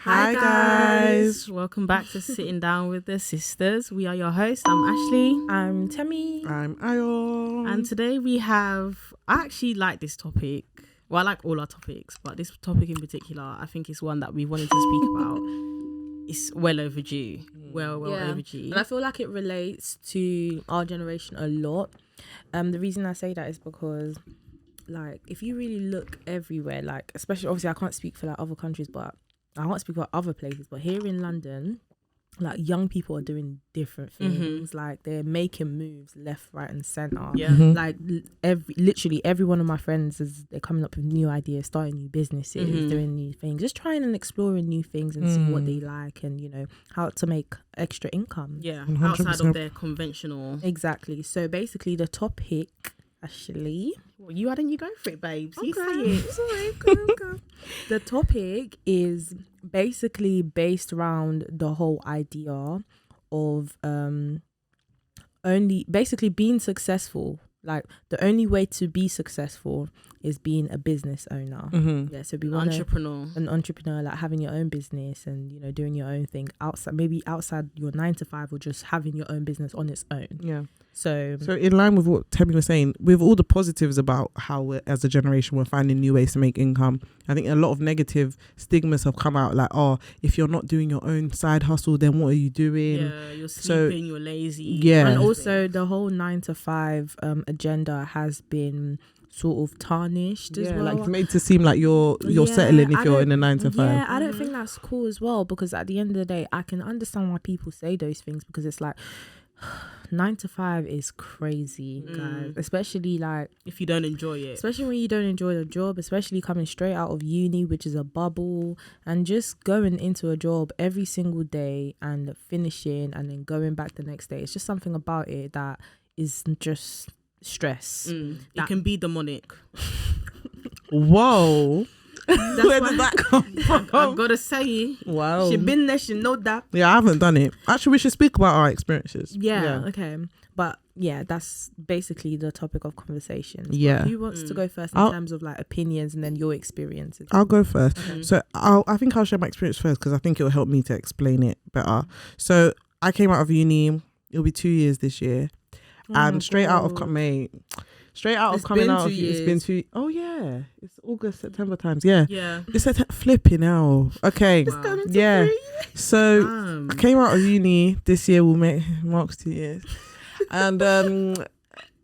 Hi guys, welcome back to Sitting Down with the Sisters. We are your hosts. I'm Ashley. I'm Temi. I'm Ayo. And today I actually like this topic. Well, I like all our topics, but this topic in particular, I think is one that we wanted to speak about. It's well overdue. Well overdue. And I feel like it relates to our generation a lot. The reason I say that is because, like, if you really look everywhere, like, especially, obviously I can't speak for like other countries, but I can't speak about other places, but here in London, like, young people are doing different things. Like, they're making moves left, right, and center. Yeah. Like, literally every one of my friends they're coming up with new ideas, starting new businesses, doing new things, just trying and exploring new things and seeing what they like, and, you know, how to make extra income. Yeah, 100%. outside of their conventional. Exactly. So basically, the topic, Ashley. Well, you go for it, babes. You say Okay. it. It's all right. Go. The topic is basically based around the whole idea of only basically being successful. Like, the only way to be successful is being a business owner. Yeah, so An entrepreneur. an entrepreneur, like having your own business and, you know, doing your own thing outside your 9 to 5, or just having your own business on its own. Yeah. So in line with what Temi was saying, with all the positives about how we're, as a generation, we're finding new ways to make income, I think a lot of negative stigmas have come out, like, oh, if you're not doing your own side hustle, then what are you doing? Yeah, you're sleeping, you're lazy. Yeah. and also the whole 9 to 5 agenda has been sort of tarnished as well. Like, it's made to seem like you're settling if you're in a 9 to 5. Yeah, I don't think that's cool as well, because at the end of the day, I can understand why people say those things, because it's like 9 to 5 is crazy, guys. Especially like If you don't enjoy it. especially when you don't enjoy the job, especially coming straight out of uni, which is a bubble, and just going into a job every single day and finishing and then going back the next day. It's just something about it that is just stress. It can be demonic. Whoa. Where did that come from? I've got to say, Wow. She been there, she know that. Yeah, I haven't done it. Actually, we should speak about our experiences. Yeah, okay. But yeah, that's basically the topic of conversation. Yeah. Who wants to go first in terms of like opinions and then your experiences? I'll go first. So I think I'll share my experience first, because I think it will help me to explain it better. So I came out of uni. It'll be 2 years this year. And straight out of coming out of it's been 2. Oh yeah, it's August, September times. Yeah. It's flipping out. Okay. Wow. Yeah. So I came out of uni this year. Marks 2 years. And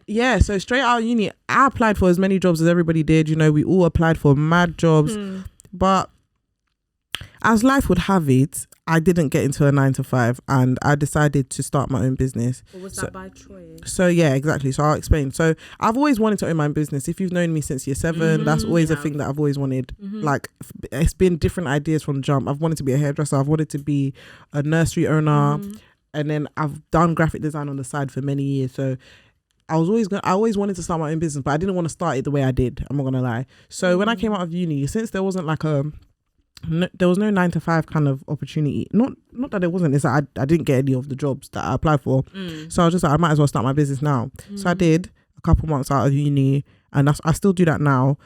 yeah, so straight out of uni, I applied for as many jobs as everybody did. You know, we all applied for mad jobs, but as life would have it, I didn't get into a 9 to 5, and I decided to start my own business. Or was that by choice? So yeah, exactly. So I'll explain. So I've always wanted to own my own business. If you've known me since year 7, that's always a thing that I've always wanted. Like, it's been different ideas from jump. I've wanted to be a hairdresser. I've wanted to be a nursery owner, and then I've done graphic design on the side for many years. So I always wanted to start my own business, but I didn't want to start it the way I did. I'm not gonna lie. So when I came out of uni, since there wasn't like there was no 9 to 5 kind of opportunity. Not that there wasn't. It's that I didn't get any of the jobs that I applied for. So I was just like, I might as well start my business now. So I did a couple months out of uni, and I still do that now.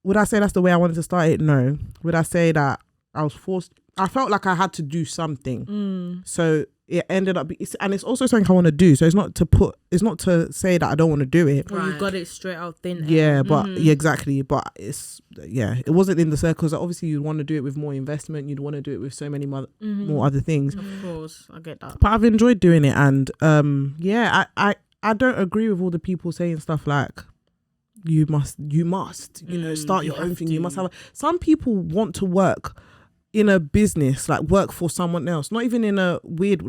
Would I say that's the way I wanted to start it? No. Would I say that I was forced? I felt like I had to do something. So it ended up, and it's also something I want to do. So it's not to say that I don't want to do it. Well, you got it straight out thin air. Yeah, but yeah, exactly. But it wasn't in the circles. Obviously, you'd want to do it with more investment. You'd want to do it with so many more other things. Of course, I get that. But I've enjoyed doing it, and I don't agree with all the people saying stuff like, you must, you know, start your own thing. You must have. Some people want to work in a business, like work for someone else, not even in a weird,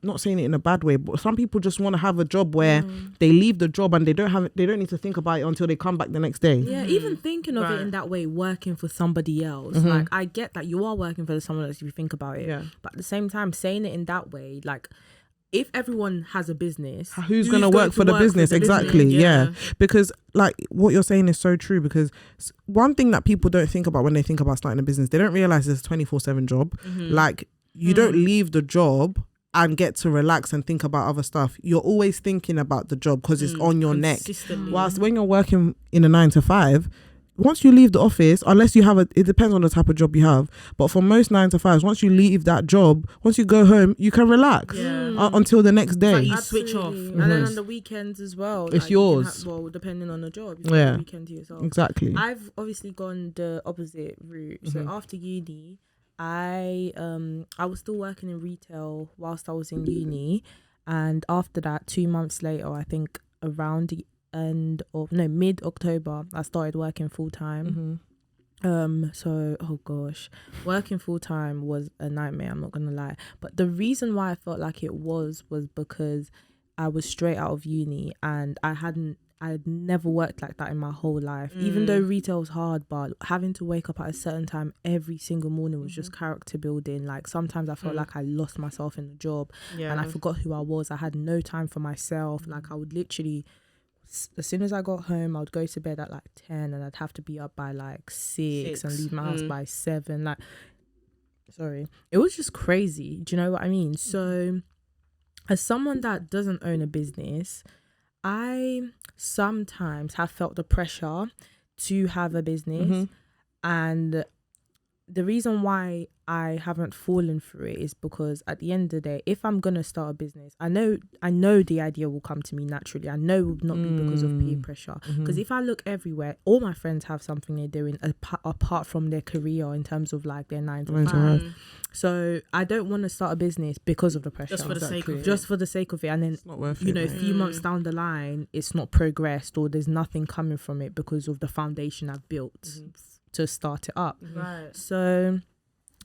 not saying it in a bad way, but some people just want to have a job where they leave the job and they don't need to think about it until they come back the next day. Yeah, even thinking of it in that way, working for somebody else, like, I get that you are working for someone else if you think about it, but at the same time, saying it in that way, like, if everyone has a business, who's going to work for the business? Exactly. Yeah. Because like what you're saying is so true, because one thing that people don't think about when they think about starting a business, they don't realize it's a 24/7 job. Like, you don't leave the job and get to relax and think about other stuff. You're always thinking about the job because it's on your neck. Whilst when you're working in a 9 to 5, once you leave the office, unless you have it depends on the type of job you have, but for most 9 to 5s, once you leave that job, once you go home, you can relax until the next day. Like you switch off. And then on the weekends as well, It's yours. Depending on the job, you have the weekend to yourself. Exactly. I've obviously gone the opposite route. So after uni, I was still working in retail whilst I was in uni, and after that, 2 months later, I think around the mid-October, I started working full-time. So oh gosh, working full-time was a nightmare, I'm not gonna lie. But the reason why I felt like it was because I was straight out of uni, and I'd never worked like that in my whole life. Even though retail was hard, but having to wake up at a certain time every single morning was just character building. Like sometimes I felt like I lost myself in the job, and I forgot who I was. I had no time for myself. Like I would literally, as soon as I got home, I would go to bed at like 10, and I'd have to be up by like 6 and leave my house by 7. Like, sorry, it was just crazy. Do you know what I mean? So as someone that doesn't own a business, I sometimes have felt the pressure to have a business, and the reason why I haven't fallen for it is because at the end of the day, if I'm gonna start a business, I know the idea will come to me naturally. I know it will not be because of peer pressure. Because if I look everywhere, all my friends have something they're doing apart from their career in terms of like their 9 to 5. So I don't want to start a business because of the pressure. Just for the sake of it. And then, it's not worth it, a few months down the line, it's not progressed, or there's nothing coming from it because of the foundation I've built to start it up. Right. So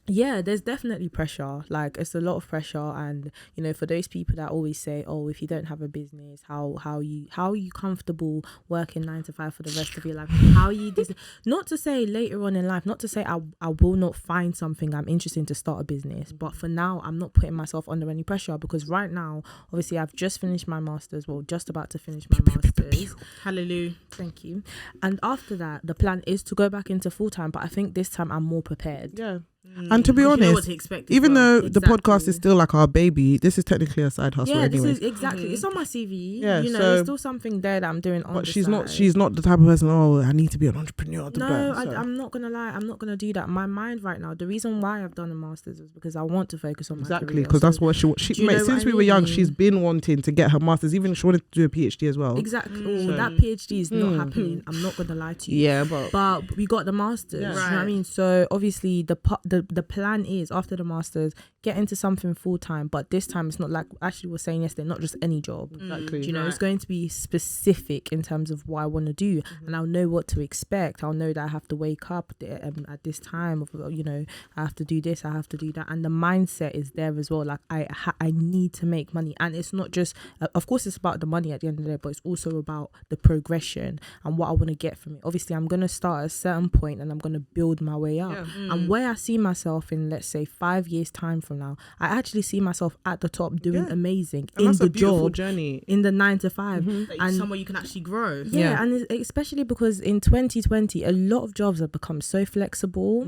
yeah, there's definitely pressure. Like it's a lot of pressure, and for those people that always say, "Oh, if you don't have a business, how are you comfortable working 9 to 5 for the rest of your life? How are you this?" Not to say later on in life, not to say I will not find something I'm interested in to start a business, but for now, I'm not putting myself under any pressure, because right now, obviously, I've just finished my masters. Well, just about to finish my masters. Hallelujah. Thank you. And after that, the plan is to go back into full time, but I think this time I'm more prepared. Yeah. And to be honest, even though the podcast is still like our baby, this is technically a side hustle anyway. This is exactly. It's on my CV. Yeah, there's still something there that I'm doing on but the she's side. not the type of person, oh, I need to be an entrepreneur. No, I'm not gonna lie. I'm not gonna do that. My mind right now, the reason why I've done a master's is because I want to focus on my career. Exactly, because that's what she mate, since we were young, she's been wanting to get her master's. Even she wanted to do a PhD as well. Exactly. That PhD is not happening. I'm not gonna lie to you. Yeah, but we got the master's. Yeah. You know what I mean? So obviously the plan is after the masters, get into something full time, but this time it's not like Ashley was saying yesterday, not just any job. Exactly. It's going to be specific in terms of what I want to do, and I'll know what to expect. I'll know that I have to wake up at this time, I have to do this, I have to do that, and the mindset is there as well. Like I need to make money, and it's not just of course it's about the money at the end of the day, but it's also about the progression and what I want to get from it. Obviously, I'm going to start at a certain point and I'm going to build my way up. And where I see myself in, let's say, 5 years time from now, I actually see myself at the top doing amazing and in the job journey, in the 9 to 5, and somewhere you can actually grow. And especially because in 2020 a lot of jobs have become so flexible.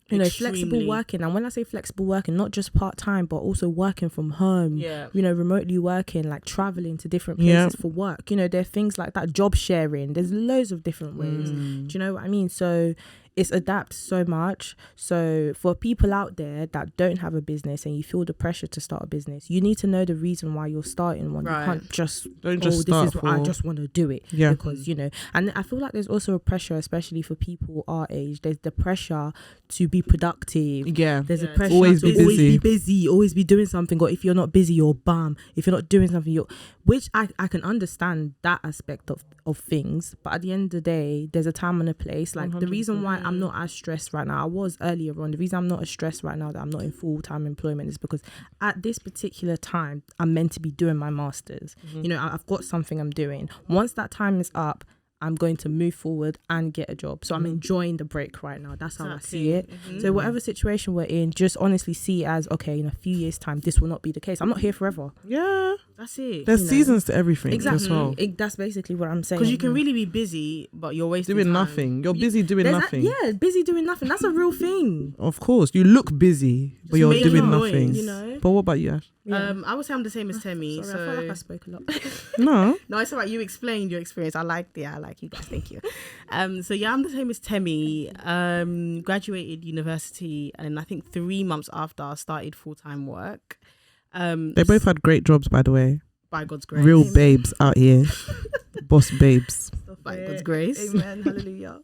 Flexible working, and when I say flexible working, not just part-time but also working from home, remotely working, like traveling to different places for work. There are things like that, job sharing, there's loads of different ways. Do you know what I mean? So it's adapts so much. So for people out there that don't have a business and you feel the pressure to start a business, you need to know the reason why you're starting one. Right. You can't just start I just want to do it. Because and I feel like there's also a pressure, especially for people our age. There's the pressure to be productive. There's a pressure always to always be busy, always be doing something, or if you're not busy, you're bum. If you're not doing something, which I can understand that aspect of things, but at the end of the day, there's a time and a place. Like 100%. The reason why I'm not as stressed right now, I was earlier on, the reason I'm not as stressed right now that I'm not in full-time employment is because at this particular time I'm meant to be doing my masters. I've got something I'm doing. Once that time is up, I'm going to move forward and get a job. So I'm enjoying the break right now. That's how I see it. So whatever situation we're in, just honestly see it as, okay, in a few years time, this will not be the case. I'm not here forever. That's it. There's seasons to everything. Exactly. As well. That's basically what I'm saying. Because you can really be busy, but you're wasting Doing time. nothing. You're busy doing nothing. Busy doing nothing. That's a real thing. Of course, you look busy, but you're making doing noise, nothing. You know. But what about you, Ash? I would say I'm the same as Temi. Sorry, so I feel like I spoke a lot. No. No, it's alright. You explained your experience. I like you guys. Thank you. So yeah, I'm the same as Temi. Graduated university, and I think 3 months after I started full-time work. They both had great jobs, by the way. By God's grace. Real babes out here. Boss babes. By God's grace. Amen. Hallelujah.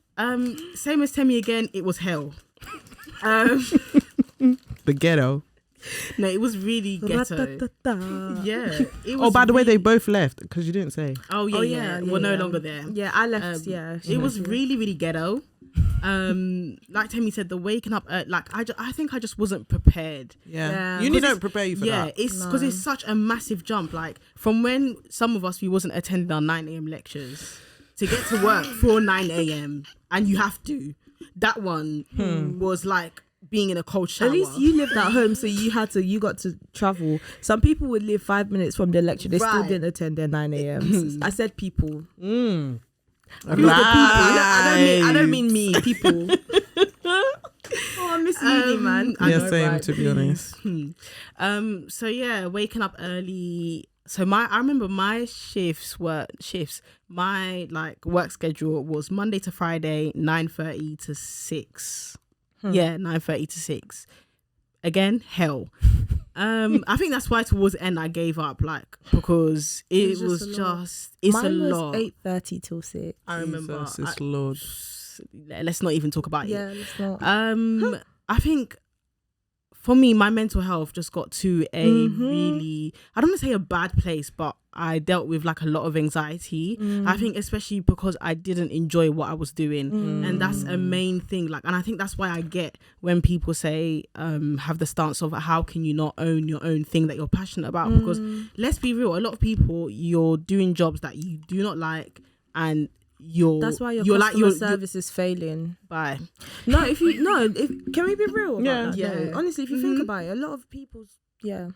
Same as Temi again. It was hell. The ghetto. No, it was really ghetto. Yeah. It was By the way, they both left because you didn't say. Oh yeah. We're no longer there. Yeah, I left. It was really, really ghetto. Like Temi said, the waking up. I think I just wasn't prepared. Yeah. Uni don't prepare you for that. Yeah, it's because it's such a massive jump. Like from when some of us we wasn't attending our 9 a.m. lectures to get to work for 9 a.m. and you have to. That one was like being in a cold shower. At least you lived at home, so you got to travel. Some people would live 5 minutes from their lecture. They still didn't attend their 9 a.m. I said people. Right. I don't mean me. People. I miss uni, man. Yeah, same. To be honest. So yeah, waking up early. So I remember my shifts. My like work schedule was Monday to Friday, 9:30 to 6. Yeah, 9:30 to 6. Again, hell. I think that's why towards the end I gave up, like, because it was just it's Mine a was lot. 8:30 till 6. I remember. Jesus, Lord. Let's not even talk about it. Yeah, let's not. I think for me, my mental health just got to a really, I don't want to say a bad place, but I dealt with like a lot of anxiety. I think especially because I didn't enjoy what I was doing. And that's a main thing. Like, and I think that's why I get when people say, have the stance of how can you not own your own thing that you're passionate about? Because let's be real, a lot of people, you're doing jobs that you do not like, and that's why your customer service is failing. Bye. No, can we be real about that? Yeah. No, honestly, if you think about it, a lot of people's yeah.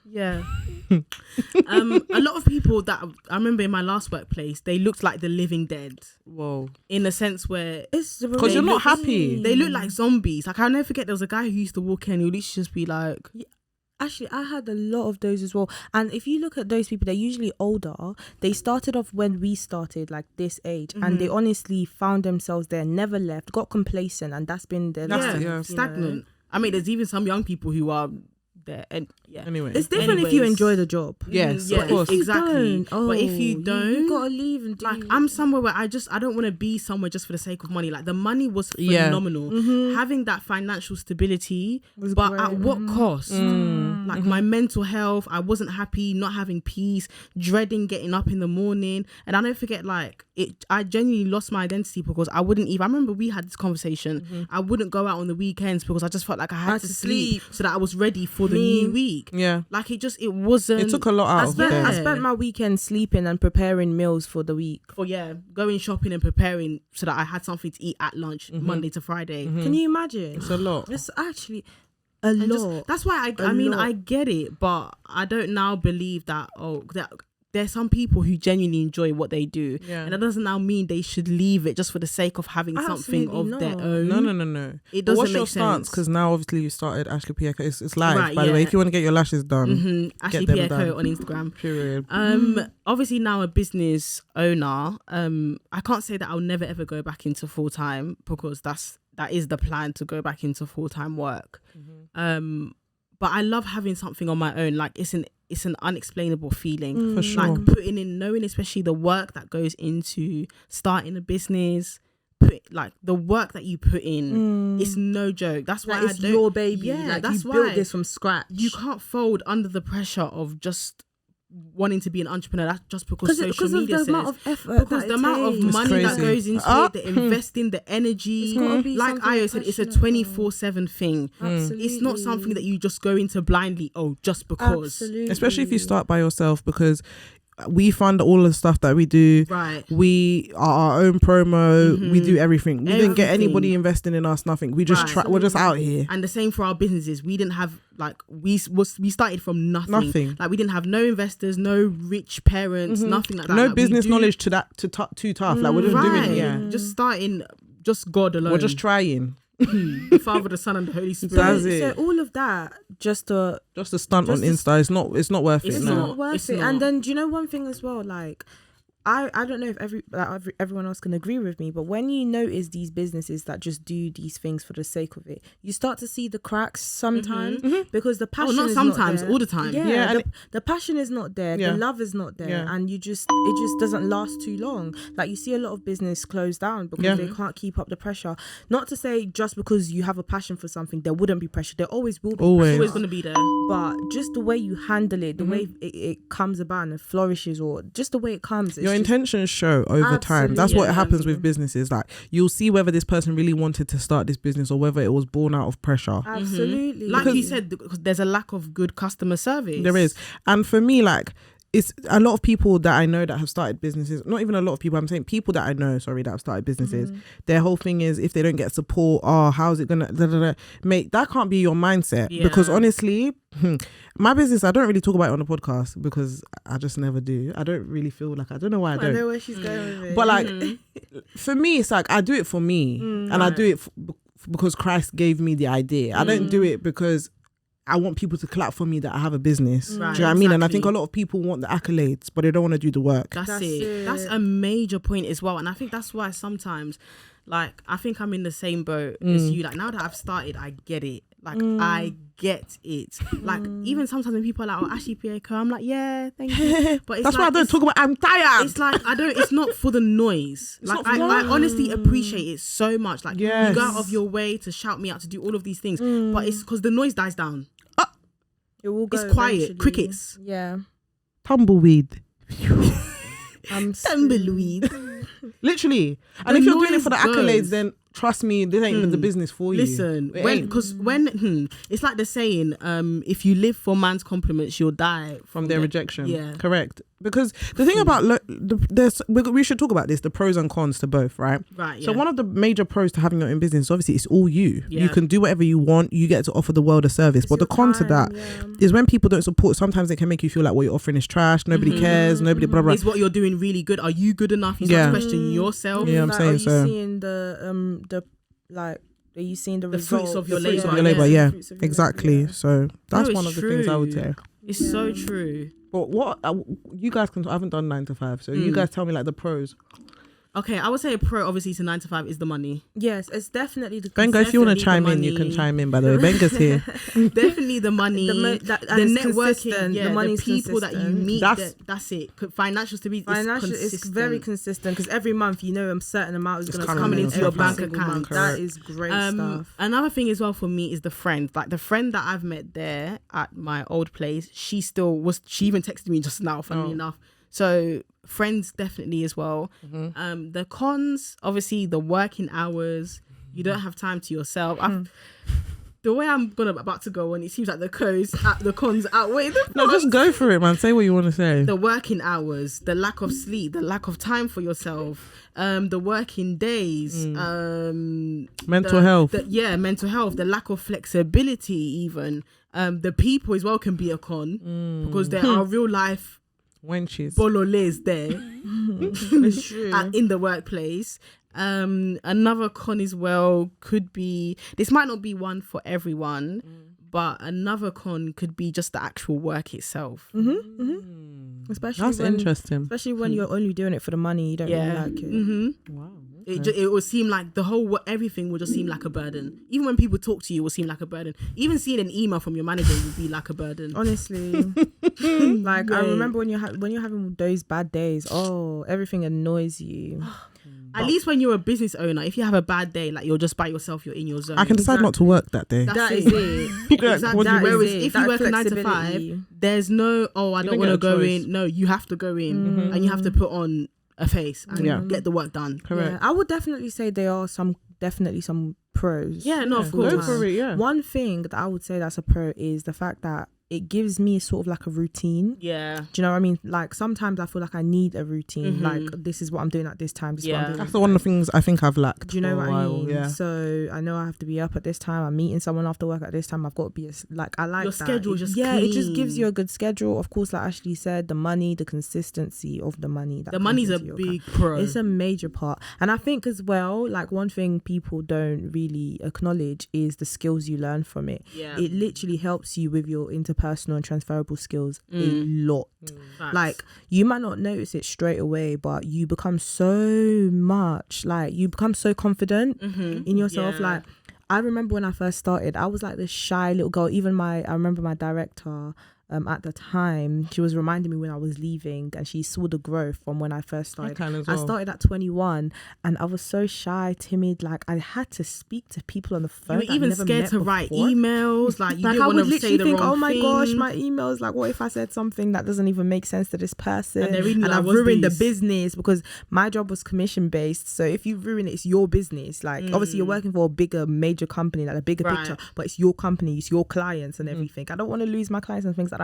A lot of people that I remember in my last workplace, they looked like the living dead. Whoa. In a sense where it's because you're not happy. They look like zombies. Like I'll never forget, there was a guy who used to walk in, he would literally just be like. Actually, I had a lot of those as well. And if you look at those people, they're usually older. They started off when we started, like this age. And they honestly found themselves there, never left, got complacent. And that's been their life. Stagnant. I mean, there's even some young people who are there. And anyway, it's different if you enjoy the job. Yes, of course. Exactly. But if you don't, you gotta leave and do. Like, I'm somewhere where I don't want to be somewhere just for the sake of money. Like, the money was phenomenal. Having that financial stability, but great. At what cost? Like my mental health, I wasn't happy, not having peace, dreading getting up in the morning. And I don't forget, like, I genuinely lost my identity because I wouldn't even, I remember we had this conversation, I wouldn't go out on the weekends because I just felt like I had to sleep so that I was ready for the new week. Yeah. Like it wasn't. It took a lot out of them. I spent my weekend sleeping and preparing meals for the week. Going shopping and preparing so that I had something to eat at lunch Monday to Friday. Can you imagine? It's a lot. It's actually a lot. That's why I get it, but I don't now believe that there's some people who genuinely enjoy what they do, and that doesn't now mean they should leave it just for the sake of having something of their own. No. It doesn't What's make your stance? sense. Because now obviously you started Ashley Pieko. It's live, by the way. If you want to get your lashes done, Ashley Pieko on Instagram. Period. Obviously now a business owner. I can't say that I'll never ever go back into full time because that is the plan, to go back into full time work. But I love having something on my own. Like it's an unexplainable feeling. For sure. Like knowing especially the work that goes into starting a business, like the work that you put in, it's no joke. That's why it's your baby. Yeah, like that's you why built this from scratch. You can't fold under the pressure of just wanting to be an entrepreneur. That's just because social media says. Amount of effort, because the amount of money that goes into it, the investing, the energy. Like Ayo said, it's a 24/7 thing. It's not something that you just go into blindly. Just because. Absolutely. Especially if you start by yourself, because we fund all the stuff that we do. Right. We are our own promo. We do everything. We didn't get anybody investing in us. Nothing. We just we're just out here. And the same for our businesses. We didn't have like we started from nothing. Like we didn't have no investors, no rich parents, nothing like that. No like, business knowledge too tough. Like we're just doing it. Yeah. Just starting. Just God alone. We're just trying. The Father, the Son, and the Holy Spirit. That's it. So all of that just a stunt on Insta. It's not worth it. It's not worth it. And then do you know one thing as well? Like I don't know if everyone else can agree with me, but when you notice these businesses that just do these things for the sake of it, you start to see the cracks sometimes because the passion is sometimes, not there. all the time. Yeah, the passion is not there, the love is not there, and it just doesn't last too long. Like you see a lot of business close down because they can't keep up the pressure. Not to say just because you have a passion for something, there wouldn't be pressure. There always will be. Always going to be there. But just the way you handle it, the way it comes about and flourishes, or just the way it comes. Your intentions show over time. That's what happens with businesses. Like you'll see whether this person really wanted to start this business or whether it was born out of pressure. Absolutely. Like you said, because there's a lack of good customer service. There is. And for me, like, it's a lot of people that I know that have started businesses, not even a lot of people, I'm saying people that I know, that have started businesses, their whole thing is if they don't get support, how's it gonna mate, that can't be your mindset. Because honestly, my business, I don't really talk about it on the podcast because I just never do. I don't really feel like, I don't know why I don't. I know where she's going with it. But like for me, it's like I do it for me and I do it because Christ gave me the idea. I don't do it because I want people to clap for me that I have a business. Do you know what I mean? And I think a lot of people want the accolades, but they don't want to do the work. That's it. That's a major point as well. And I think that's why sometimes, like, I think I'm in the same boat as you. Like, now that I've started, I get it. Like, I get it. Like, even sometimes when people are like, Ashley PA, I'm like, yeah, thank you. But it's that's why I don't talk about, I'm tired. It's like, it's not for the noise. Like, I honestly appreciate it so much. Like, you go out of your way to shout me out, to do all of these things. But it's because the noise dies down. It will go it's quiet. Eventually. Crickets. Yeah. Tumbleweed. Tumbleweed. Literally. And if you're doing it for the accolades, then trust me, this ain't even the business for you. Listen, when it's like the saying, if you live for man's compliments, you'll die from their rejection. Yeah, correct. Because the thing about we should talk about this, the pros and cons to both, right? Right. Yeah. So one of the major pros to having your own business, obviously, it's all you. Yeah. You can do whatever you want. You get to offer the world a service. But the con to that is when people don't support. Sometimes it can make you feel like what you're offering is trash. Nobody cares. Nobody blah blah. Is what you're doing really good? Are you good enough? You start to question yourself. Yeah, I'm like, saying so. Are you seeing are you seeing the fruits of your labor? Yeah, exactly. Yeah. So that's one of the things I would say. It's so true. But what you guys I haven't done 9 to 5, so you guys tell me like the pros. Okay, I would say a pro obviously to 9 to 5 is the money. Yes, it's definitely the Benga, if you want to chime in, you can chime in, by the way. Benga's here. Definitely the money, the networking, the money, the people that you meet. That's it. Financial stability is very consistent because every month you know a certain amount is going to coming into your bank account. That is great stuff. Another thing as well for me is the friend. Like the friend that I've met there at my old place, she even texted me just now, funnily enough. So friends definitely as well. The cons, obviously the working hours, you don't have time to yourself. The way I'm about to go on, it seems like the cons outweigh the pros. No, just go for it, man. Say what you want to say. The working hours, the lack of sleep, the lack of time for yourself, the working days, mental health. Mental health, the lack of flexibility even. The people as well can be a con because there are real life wenches, bololes there. It's true. In the workplace. Another con as well could be, this might not be one for everyone, but another con could be just the actual work itself. Especially that's interesting. Especially when you're only doing it for the money, you don't really like it. Wow. It will seem like everything will just seem like a burden. Even when people talk to you, it will seem like a burden. Even seeing an email from your manager would be like a burden. Honestly, like I remember when you're having those bad days. Oh, everything annoys you. At least when you're a business owner, if you have a bad day, like you're just by yourself, you're in your zone. I can decide not to work that day. That is it. Exactly. Whereas if you work a 9 to 5, there's no, I don't want to go in. No, you have to go in and you have to put on a face and get the work done. Correct. Yeah, I would definitely say there are definitely some pros. Yeah, no, of course. Go for it, yeah. One thing that I would say that's a pro is the fact that it gives me sort of like a routine. Yeah. Do you know what I mean? Like sometimes I feel like I need a routine. Like this is what I'm doing at this time. This is what I'm doing. That's one of the things I think I've lacked. Do you know what I mean? Yeah. So I know I have to be up at this time. I'm meeting someone after work at this time. I've got to be like, I like your that. schedule just yeah, clean. it just gives you a good schedule. Of course, like Ashley said, the money, the consistency of the money. The money's a big pro. It's a major part. And I think as well, like one thing people don't really acknowledge is the skills you learn from it. Yeah. It literally helps you with your interpersonal and transferable skills a lot. Like you might not notice it straight away, but you become so much, like you become so confident in yourself. Like I remember when I first started, I was like this shy little girl. Even I remember my director at the time, she was reminding me when I was leaving, and she saw the growth from when I first started. I started at 21 and I was so shy, timid, like I had to speak to people on the phone. You were even scared to write emails, like you didn't I want would to literally say the think, wrong oh my thing. gosh, my emails, like what if I said something that doesn't even make sense to this person, and I've ruined the business, because my job was commission based. So if you ruin it, it's your business. Like obviously you're working for a bigger major company, like a bigger picture, but it's your company, it's your clients and everything. I don't want to lose my clients and things like that.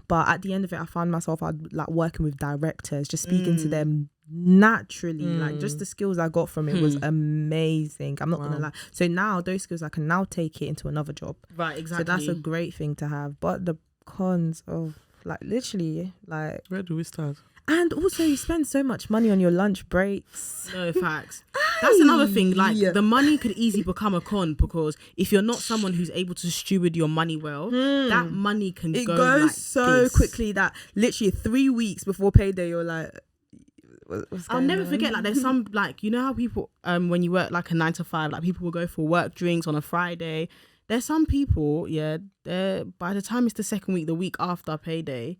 But at the end of it, I found myself like working with directors, just speaking to them naturally. Like just the skills I got from it was amazing. I'm not gonna lie. So now those skills I can now take it into another job. Right, exactly. So that's a great thing to have. But the cons of like literally like, where do we start? And also you spend so much money on your lunch breaks. No, facts. That's another thing. Like the money could easily become a con, because if you're not someone who's able to steward your money well, that money can It go goes like so this. quickly that literally 3 weeks before payday you're like, I'll never forget, like there's some, like, you know how people when you work like a 9 to 5, like people will go for work drinks on a Friday. There's some people, they're by the time it's the second week, the week after payday,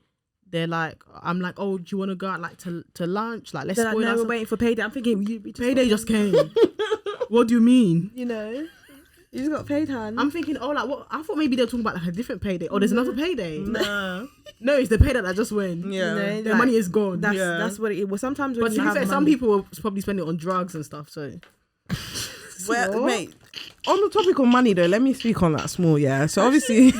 they're like, I'm like, oh, do you want to go out like to lunch? Like, let's they're go. like, no, we're waiting for payday. I'm thinking, payday just came. What do you mean? You know, you just got paid, hand. I'm thinking, oh, like what? I thought maybe they're talking about like a different payday. Oh, there's another payday. No, it's the payday that just went. Yeah, you know, the like, money is gone. That's what it was. Sometimes when but you to be have fair, money, some people will probably spend it on drugs and stuff. So, well, mate, on the topic of money though, let me speak on that small. So obviously,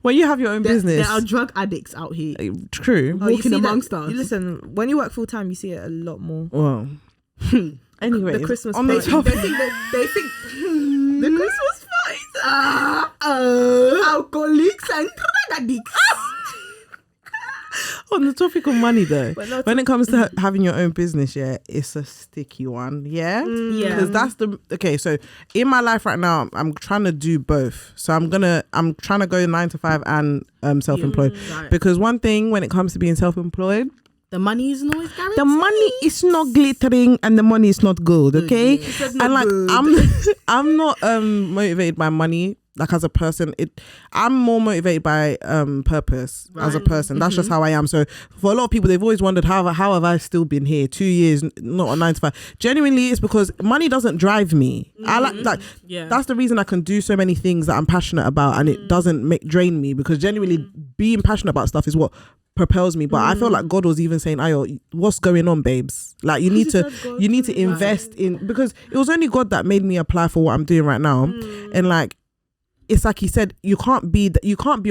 when you have your own business, there are drug addicts out here. True. Walking amongst us. Listen, when you work full time, you see it a lot more. Well, anyway, the Christmas on the party. topic, They think the Christmas parties. Alcoholics and drug addicts. on the topic of money though, But when it comes to having your own business, it's a sticky one. Because that's so in my life right now, I'm trying to do both. So I'm trying to go 9 to 5 and self-employed. Right. Because one thing when it comes to being self-employed, the money isn't always guaranteed. the money is not glittering and the money is not gold, okay? And like I'm not motivated by money. Like as a person, I'm more motivated by purpose as a person. That's just how I am. So for a lot of people, they've always wondered how have I still been here 2 years, not a 9 to 5. Genuinely, it's because money doesn't drive me. I like that's the reason I can do so many things that I'm passionate about, and it doesn't drain me, because genuinely being passionate about stuff is what propels me. But I feel like God was even saying, Ayo, what's going on, babes? Like you need to invest in, because it was only God that made me apply for what I'm doing right now. And like, it's like he said, you can't be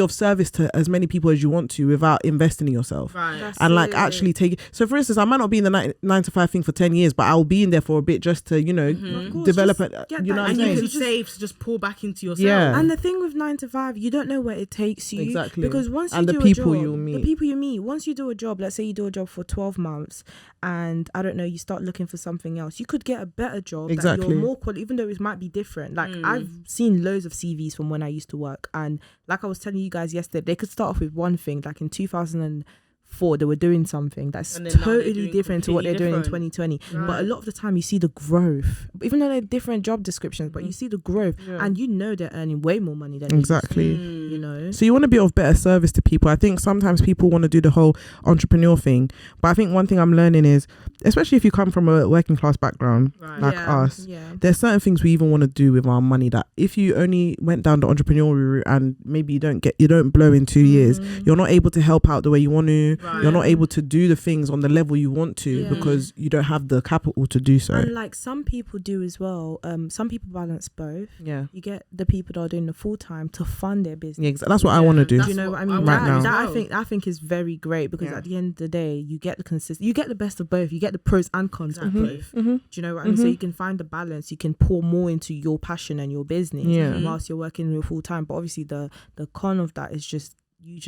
of service to as many people as you want to without investing in yourself. Right. And like actually take. So for instance, I might not be in the 9 to 5 thing for 10 years, but I will be in there for a bit just to, develop it. You know what I'm and saying? you can save to just pour back into yourself. Yeah. And the thing with 9 to 5, you don't know where it takes you. Exactly. Because once you and do the a people job, you'll meet. the people you meet, once you do a job, let's say you do a job for 12 months and I don't know, you start looking for something else, you could get a better job that you're more quality, even though it might be different. Like I've seen loads of CVs from when I used to work, and like I was telling you guys yesterday, they could start off with one thing, like in 2004 they were doing something that's totally different to what they're doing in 2020. But a lot of the time you see the growth, even though they're different job descriptions, but you see the growth, and you know they're earning way more money than you know. So you want to be of better service to people. I think sometimes people want to do the whole entrepreneur thing, but I think one thing I'm learning is, especially if you come from a working class background like us, there's certain things we even want to do with our money that if you only went down the entrepreneurial route and maybe you don't blow in 2 years, you're not able to help out the way you want to, revenue, you're not able to do the things on the level you want to because you don't have the capital to do so. And like some people do as well. Some people balance both. Yeah. You get the people that are doing the full time to fund their business. Yeah, exactly. That's what I want to do. Do you know what I mean? right now. That I think is very great because at the end of the day, you get you get the best of both. You get the pros and cons of both. Do you know what I mean? So you can find the balance. You can pour more into your passion and your business whilst you're working your full time. But obviously the con of that is just you're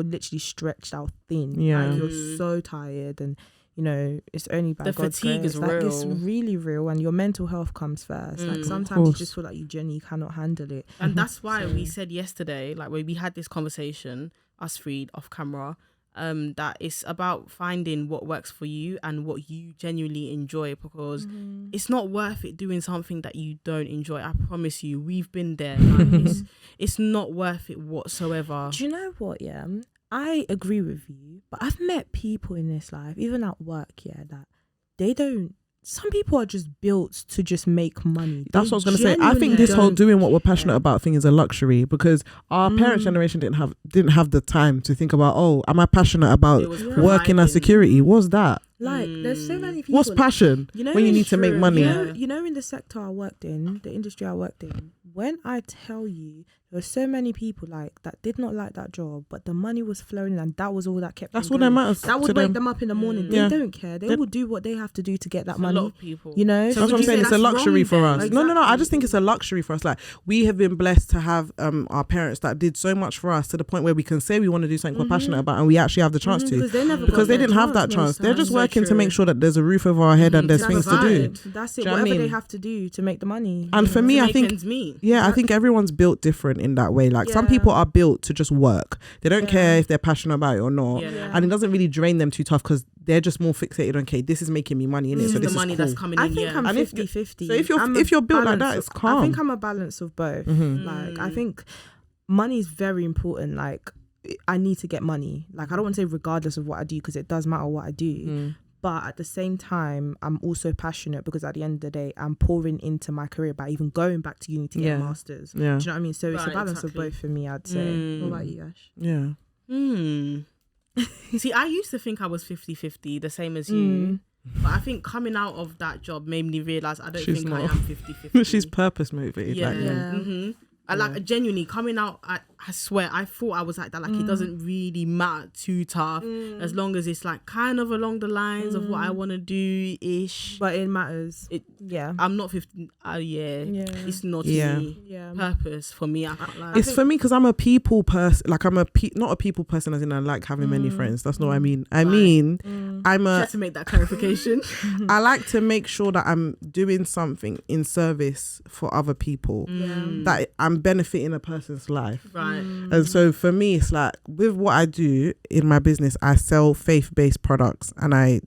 literally stretched out thin. Yeah. Like you're so tired and you know, it's only by the God's fatigue grace. is like, real. It's really real, and your mental health comes first. Like sometimes you just feel like you genuinely cannot handle it, and that's why we said yesterday, like when we had this conversation, us three off camera, that it's about finding what works for you and what you genuinely enjoy, because it's not worth it doing something that you don't enjoy. I promise you, we've been there. Like, it's not worth it whatsoever. Do you know what? Yeah, I agree with you, but I've met people in this life, even at work, that they don't. Some people are just built to just make money. That's what I was going to say. I think this whole doing what we're passionate about thing is a luxury because our parents' generation didn't have the time to think about, oh, am I passionate about working as security? What's that? Like, there's so many people. What's passion when you need to make money? You know, in the sector I worked in, the industry I worked in, when I tell you, there were so many people like that did not like that job, but the money was flowing in and that was all that kept That's them all going. that matters. That would wake them up in the morning. They don't care. They will do what they have to do to get that money. A lot of people. You know? So that's what I'm saying. It's a luxury for us. Exactly. No. I just think it's a luxury for us. Like, we have been blessed to have our parents that did so much for us to the point where we can say we want to do something we're passionate about and we actually have the chance to. Because they didn't have that chance. They're just working to make sure that there's a roof over our head and there's things to do. That's it. Whatever they have to do to make the money. And for me, I think I think everyone's built different in that way. Like some people are built to just work. They don't care if they're passionate about it or not. And it doesn't really drain them too tough because they're just more fixated on, okay, this is making me money in it. So this the money is cool. that's coming in. I think I'm 50-50. So if you're built like that, it's calm. I think I'm a balance of both. Like I think money is very important. Like I need to get money. Like I don't want to say regardless of what I do because it does matter what I do. But at the same time, I'm also passionate because at the end of the day, I'm pouring into my career by even going back to uni to get a master's. Do you know what I mean? So it's a balance of both for me, I'd say. What about you, Ash? Yeah. See, I used to think I was 50-50, the same as you. But I think coming out of that job made me realise I don't think I am 50-50. She's purpose motivated. I like genuinely coming out. I swear, I thought I was like that. Like it doesn't really matter too tough as long as it's like kind of along the lines of what I want to do ish. But it matters. I'm not 50. It's not me. Purpose for me. It's for me because I'm a people person. Like I'm not a people person as in I like having many friends. That's not what I mean. I mean I'm a. Just to make that clarification. I like to make sure that I'm doing something in service for other people. That I'm benefiting a person's life. Right. And so for me, it's like with what I do in my business, I sell faith-based products and I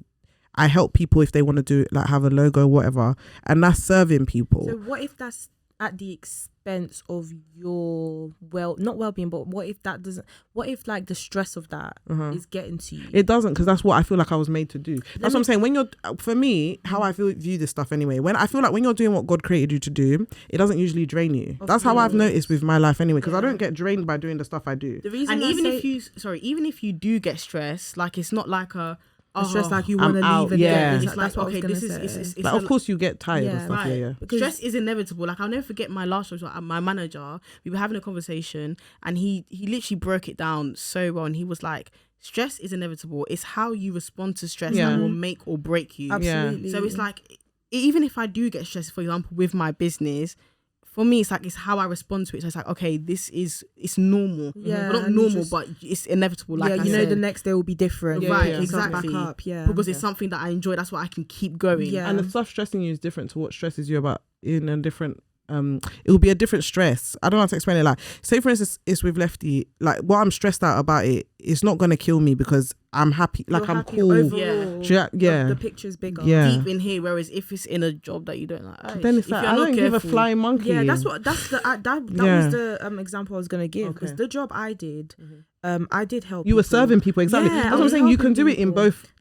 help people if they want to do like have a logo, whatever, and that's serving people. So what if that's at the expense of your not well-being, but what if like the stress of that is getting to you? It doesn't, because that's what I feel like I was made to do. That's what I'm saying. When you're, for me, how I view this stuff anyway, when I feel like when you're doing what God created you to do, it doesn't usually drain you. That's how I've noticed with my life anyway, because I don't get drained by doing the stuff I do. The reason even if you do get stressed, like it's not like stress like you want to leave and it's like okay, this is like, of course you get tired and stuff. Because stress is inevitable. Like I'll never forget my last job. My manager, we were having a conversation and he literally broke it down so well, and he was like, stress is inevitable. It's how you respond to stress that will make or break you. Absolutely. So it's like, even if I do get stressed, for example, with my business, for me, it's like, it's how I respond to it. So it's like, okay, it's normal. Yeah. Well, not normal, but it's inevitable. Like I said. The next day will be different. Right, Yeah. exactly. Back up. Because it's something that I enjoy. That's why I can keep going. Yeah. And the stuff stressing you is different to what stresses you about in a different it will be a different stress. I don't know how to explain it. Like, say for instance, it's with Lefty. Like, what I'm stressed out about it's not gonna kill me because I'm happy. Like, I'm cool. Overall, the picture's bigger. Deep in here. Whereas if it's in a job that you don't like, then it's like I don't give a flying monkey. Yeah, that's the that was the example I was gonna give, because the job I did, I did help. You were serving people, exactly. Yeah, that's what I'm saying. You can do it in both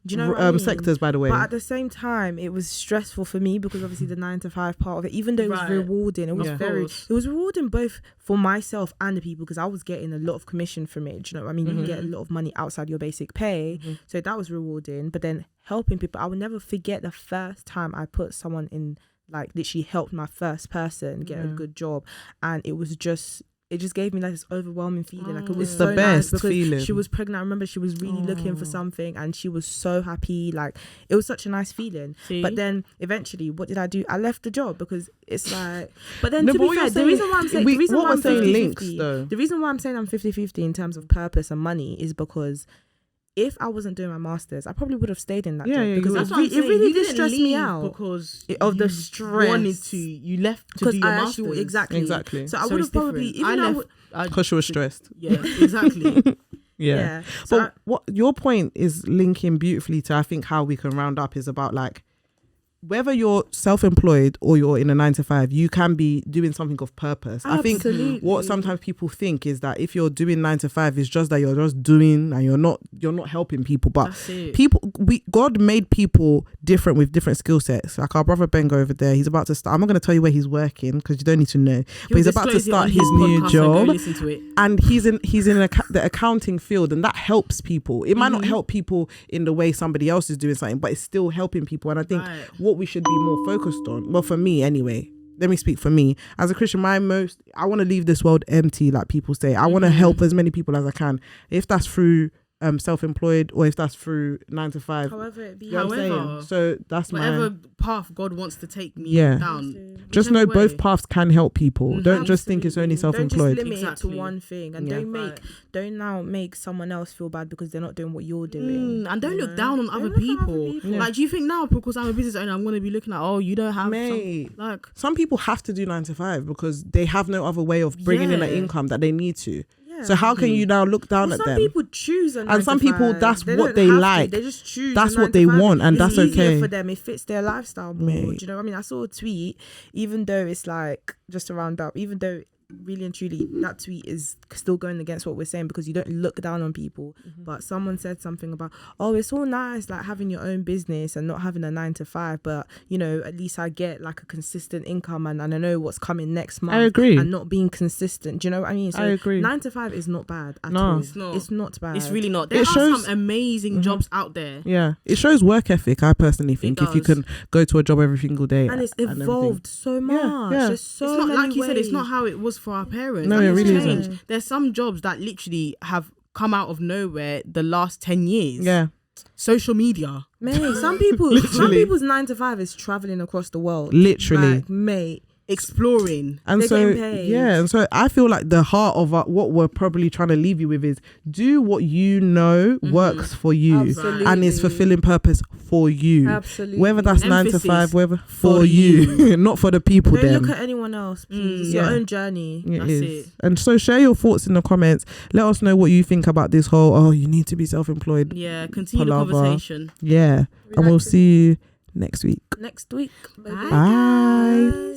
sectors, by the way. But at the same time, it was stressful for me because obviously the 9 to 5 part of it, even though it was rewarding, it was rewarding both for myself and the people, because I was getting a lot of commission from it. Do you know what I mean? You get lot of money outside your basic pay. So that was rewarding. But then helping people, I will never forget the first time I put someone in, like literally helped my first person get a good job, and it just gave me like this overwhelming feeling. Like it was It's so the best nice because feeling. she was pregnant. I remember she was really looking for something, and she was so happy. Like it was such a nice feeling. See? But then eventually, what did I do? I left the job because it's like. But then No, to but be what fair, you're the saying- reason why I'm saying we- the reason what why we're I'm saying 50-50, links, though. the reason why I'm saying I'm 50-50 in terms of purpose and money is because if I wasn't doing my masters, I probably would have stayed in that Yeah, job yeah, because you That's it, what I'm it saying. really You did didn't stress me leave out because of the you stress. wanted to. You left to because do your I masters. actually exactly. So I So would it's have probably different. even I though left Because she was stressed. Yeah, exactly. Yeah. So But what your point is linking beautifully to, I think, how we can round up is about like, whether you're self-employed or you're in a 9-to-5, you can be doing something of purpose. I think what sometimes people think is that if you're doing 9-to-5, it's just that you're just doing and you're not helping people. But That's it. God made people different with different skill sets. Like our brother Bengo over there, he's about to start. I'm not going to tell you where he's working because you don't need to know. But he's about to start his new job, Listen to it. and he's in the accounting field, and that helps people. It might not help people in the way somebody else is doing something, but it's still helping people. And I think what we should be more focused on, well, for me anyway, let me speak for me as a Christian, I want to leave this world empty, like people say. I want to help as many people as I can, if that's through self-employed or if that's through 9-to-5. however it be, You know what I'm saying? So that's whatever path God wants to take me Yeah. down. just know whichever both way. paths can help people. Don't just think it's only Don't self-employed. just limit it Exactly. to one thing, and Yeah. don't now make someone else feel bad because they're not doing what you're doing. And don't you look know? down on Don't other look at people. Yeah. Like, do you think now because I'm a business owner, I'm going to be looking at, oh, you don't have Mate, like. some people have to do 9-to-5 because they have no other way of bringing in an Yeah. income that they need to. Yeah. So how can you now look down Well, at some them? people choose a And some 9 to people, 5. that's They what don't they have to. like. They just choose. That's a what 9 they to 5. want, and It's that's easier okay. for them. It fits their lifestyle more. Mate. Do you know what I mean? I saw a tweet, even though it's like, just to round up, even though really and truly that tweet is still going against what we're saying because you don't look down on people, but someone said something about, oh, it's all nice like having your own business and not having a 9-to-5, but you know, at least I get like a consistent income and I know what's coming next month. I agree. And not being consistent, do you know what I mean? So I agree. 9-to-5 is not bad at No. all. It's not. bad. It's really not. There It are shows- some amazing jobs out there. Yeah, it shows work ethic. I personally think if you does. can go to a job every single day, and it's everything. evolved so much. yeah. There's so It's not many like you said. It's ways. not how it was for our parents. No, That it has really changed. isn't. There's some jobs that literally have come out of nowhere the last 10 years. Yeah, Social media. Mate, some people's 9-to-5 is traveling across the world. literally. Like, mate, Exploring. And They're so, getting paid. yeah, and so I feel like the heart of what we're probably trying to leave you with is do what you know works for you Absolutely. and is fulfilling purpose for you. Absolutely. Whether that's Emphasis 9-to-5, whether for for you, not for the people. Don't Them. look at anyone else, please. It's Yeah. your own journey. It That's is. it. And so share your thoughts in the comments. Let us know what you think about this whole, oh, you need to be self-employed. Yeah, continue Palaver. the conversation. Yeah. We And we'll like to- see you next week. Next week. Bye. Bye.